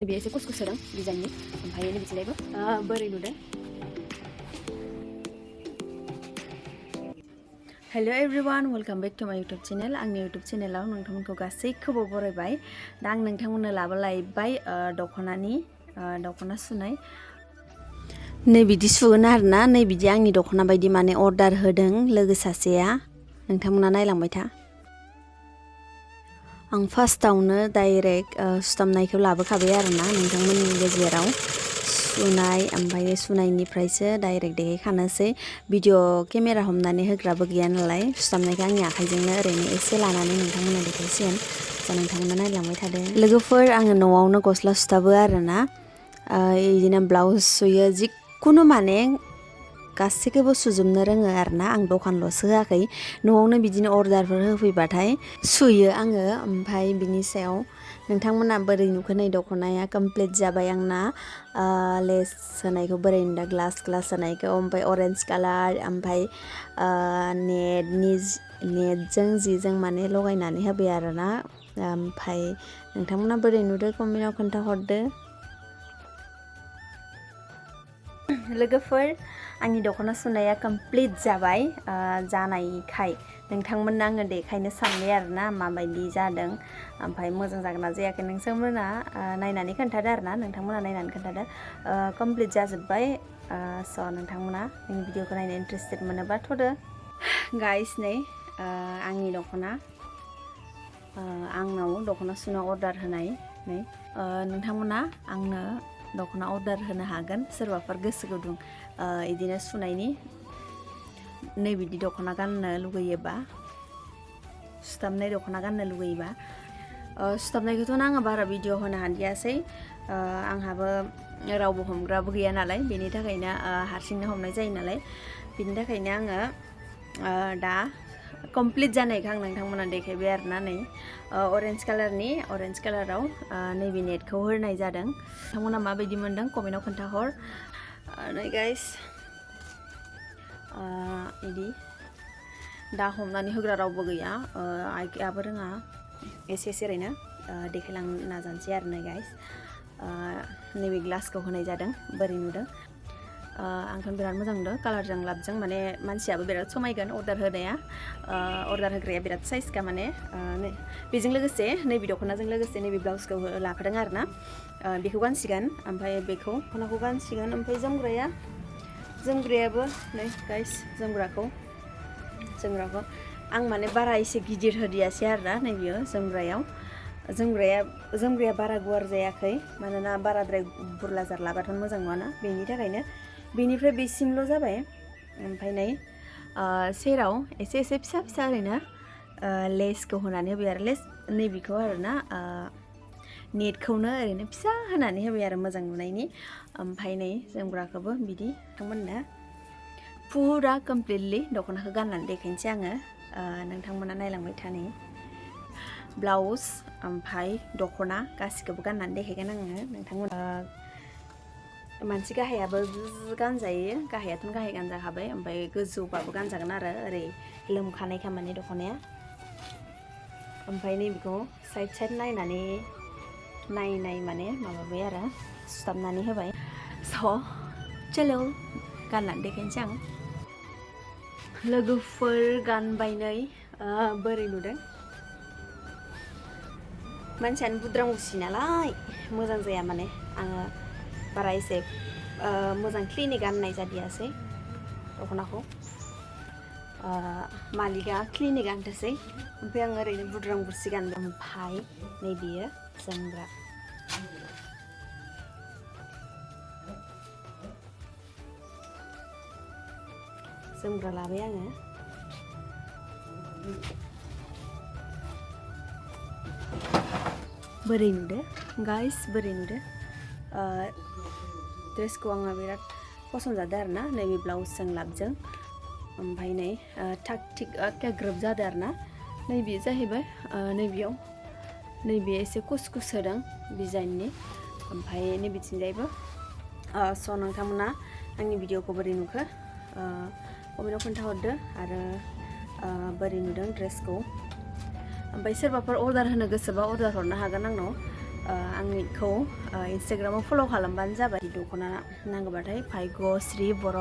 Biar saya kus sedang desainnya, omphaय ini बिथिंजायबो बोरै नुदों? Hello everyone, welcome back to my YouTube channel. Angni YouTube channel आव नोंथांमोनखौ गासैखौबो बरायबाय। दा आं नोंथांमोननो लाबोलायबाय दख'ना सुनाय। नै बिदि सुगोन आरोना, नै बिदि आंनि दख'ना बायदि माने अर्डार होदों लोगो सासेया। नोंथांमोना नायलांबाय था। आं फार्स्टआवनो डाइरेक्ट सुथाबनायखौ लाबोखाबाय आरोना नोंथांमोननि गेजेराव सुनाय ओमफ्राय सुनायनिफ्रायसो डाइरेक्ट देखायखानोसै भिडिअ केमेरा हमनानै होग्राबो गैया नालाय सुथाबनायखौ आंनि आखाइजोंनो ओरैनो एसे लानानै नोंथांमोननो देखायसिगोन जा नोंथांमोना नायलांबाय थादों लोगोफोर आङो न'आवनो गस्ला सुथाबो आरोना बिदिनो ब्लाउस सुयो जिखुनु माने गासैखौबो सुजोबनो रोङो आरोना आं दखानल'सो होआखै न'आवनो बिदिनो अर्डारफोर होफैबाथाय सुयो आङो ओमफ्राय बिनि सायाव नोंथांमोना बोरै नुखो नै दख'नाया कमप्लिट जाबाय आंना लेस होनायखौ बोरै नुदों ग्लास होनायखौ ओमफ्राय अरेन्ज कालार ओमफ्राय नेटजों जिजों माने लगायनानै होबाय आरोना ओमफ्राय नोंथांमोना बोरै नुदों कमेन्टआव खोन्थाहरदो लोगोफोर आंनि दख'ना सुनाया कमप्लिट जाबाय जानायखाय नोंथांमोननो आङो देखायनो सानबाय आरोना माबायदि जादों ओमफ्राय मोजां जागोन ना जायाखै नोंथांमोना नायनानै खोन्थादो आरोना नोंथांमोना नायनानै खोन्थादो कमप्लिट जाजोब्बाय स' नोंथांमोना आंनि भिडिअखौ नायनो इन्टारेस्टेड मोनोबा थ'दो गाइस नै आंनि दख'ना आंनाव दख'ना सुनो अर्डार होनाय नै नोंथांमोना आंनो दख'ना अर्डार होनो हागोन सोरबाफोर गोसो गुदुं इदिनो सुनायनि नै बिदि दख'ना गाननो लुगैयोबा सुथाबनाय दख'ना गाननो लुगैयोबा सुथाबनायखौथ' आङो बारा भिडिअ होनो हादियासै आंहाबो रावबो हमग्राबो गैया नालाय बेनि थाखायनो हारसिंनो हमनाय जायो नालाय बेनि थाखायनो आङो दा कमप्लिट जानायखौ आं नोंथांमोना देखायबाय आरोना नै अरेन्ज कालाराव नैबे नेटखौ होनाय जादों नोंथांमोना माबायदि मोनदों कमेन्टआव खोन्थाहर नै गाइस इदि दा हमनानै होग्रा रावबो गैया आइयाबो रोङा एसे ओरैनो देखायलांनो नाजानोसै आरो नै गाइस नैबे ग्लासखौ होनाय जादों बोरै नुदों आंथ' बिराद मोजां नुदों कालारजों लाबजों माने मानसियाबो बिराद समायगोन अर्डार होग्राया बिराद साइजखा माने बेजों लोगोसे नैबे दख'नाजों लोगोसे नैबे ब्लाउसखौ लाफादों आरोना बेखौ गानसिगोन ओमफ्राय बेखौ दख'नाखौ गानसिगोन ओमफ्राय जोमग्रायाबो नै गाइस जोमग्राखौ आं माने बारा एसे गिदिर होदियासै आरोना नैबेयो जोमग्राया बारा गुवार जायाखै मानोना बाराद्राय बुरलाजार लाबाथ' मोजां नङाना बेनि थाखायनो बेनिफ्राय बेसिमल' जाबाय ओमफ्राय नै सेराव एसे फिसा ओरैनो लेसखौ होनानै होबाय आरो लेस नैबेखौ आरोना नेटखौनो ओरैनो फिसा होनानै होबाय आरो मोजां नुनायनि ओमफ्राय नै जोमग्राखौबो बिदि नोंथांमोननो फुरा कमप्लिटलि दख'नाखौ गाननानै देखायनोसै आङो नोंथांमोना नायलांबाय थानाय ब्लाउस ओमफ्राय दख'ना गासिखौबो गाननानै देखायगोन आङो नोंथांमोना मानसि गाहायाबो गानजायो गाहाय गानजाखाबाय ओमफ्राय गोजौबाबो गानजागोन आरो ओरै लोमखानाय खामानि दख'नाया ओमफ्राय नैबेखौ साइड नायनाय माने माबाबाय आरो सुथाबनानै होबाय स' चलो गाननानै देखायनोसै आं लोगोफोर गानबाय नै बोरै नुदों मानसियानो बुद्रांगुसि नालाय मोजां जाया माने आङो बारा एसे मोजां क्लिनै गाननाय जादियासै दख'नाखौ मालिकआ क्लिनै गानथोसै ओमफ्राय आं ओरैनो बुद्रांगुसि गानदों ओमफ्राय नै बियो जोमग्रा लाबाय आङो बोरै नुदो गाइस बोरै नुदो ड्रेसखौ आङो बिराद पसन्द जादों आरोना नैबे ब्लाउसजों लाबजों ओमफ्राय नै थाग थिग एखे ग्रोब जादों आरोना नैबे जाहैबाय नैबे एसे कुस होदों डिजाइननि ओमफ्राय नैबेथिंजायबो स' नोंथांमोना आंनि भिडिअखौ बोरै नुखो कमेन्टआव खोन्थाहरदो आरो बोरै नुदों ड्रेसखौ ओमफ्राय सोरबाफोर अर्डार होनो गोसोबा अर्डार हरनो हागोन आंनाव आंनिखौ इन्सटाग्रामाव फल' खालामबानो जाबाय। दख'ना नांगौबाथाय भाइग'श्री बर'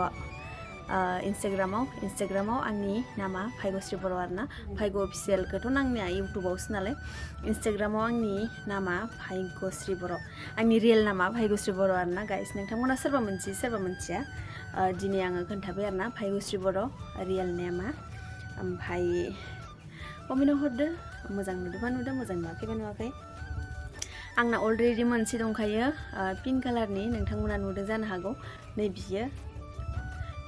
इन्सटाग्रामाव आंनि नामा भाइग'श्री बर' आरोना। भाइग'अफिसियेलखौथ' आंनिया इउटुबावसो नालाय। इन्सटाग्रामाव आंनि नामा भाइग'श्री बर', आंनि रियेल नामा भाइग'श्री बर' आरोना गाइस। नोंथांमोना सोरबा मोनथियो सोरबा मोनथिया दिनै आङो खोन्थाबाय आरोना भाइग'श्री बर' रियेल नेमा। ओमफ्राय कमेन्टआव हरदो मोजां नुदोंबा नुदो, मोजां नुवाखैबा नुवाखै। आंना अलरेडि मोनसे दंखायो पिंक कालारनि, नोंथांमोना नुदों जानो हागौ। नै बियो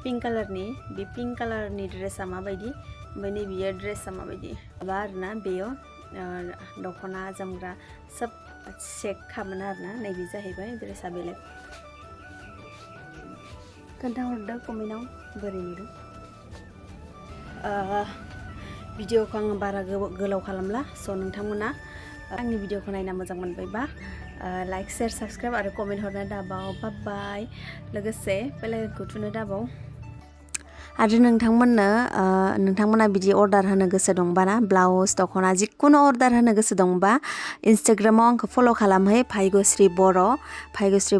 पिंक कालारनि, बे पिंक कालारनि ड्रेसा माबायदि, ओमफ्राय नै बियो ड्रेसा माबायदि माबा आरोना। बेयो दख'ना जोमग्रा सब चेक खालामो आरोना। नैबे जाहैबाय ड्रेसा बेलेग। खोन्थाहरदो कमेन्टआव बोरै नुदों। भिडिअखौ आङो बारा गोलाव खालामला। स' नोंथांमोना आंनि भिडिअखौ नायना मोजां मोनबायबा लाइक शेयार साबस्क्राइब आरो कमेन्ट हरनो दाबाव। बाय लोगोसे बेल आइकनखौ थुनो दाबाव। आरो नोंथांमोना बिदि अर्डार होनो गोसो दंबा ना, ब्लाउस दख'ना जिखुनु अर्डार होनो गोसो दंबा इन्सटाग्रामाव आंखौ फल' खालामहै भाइग'श्री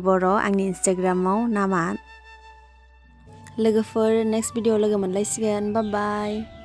बर' आंनि इन्सटाग्रामाव नामा। लोगोफोर नेक्स्ट भिडिअ लोगो मोनलायसिगोन। बाय।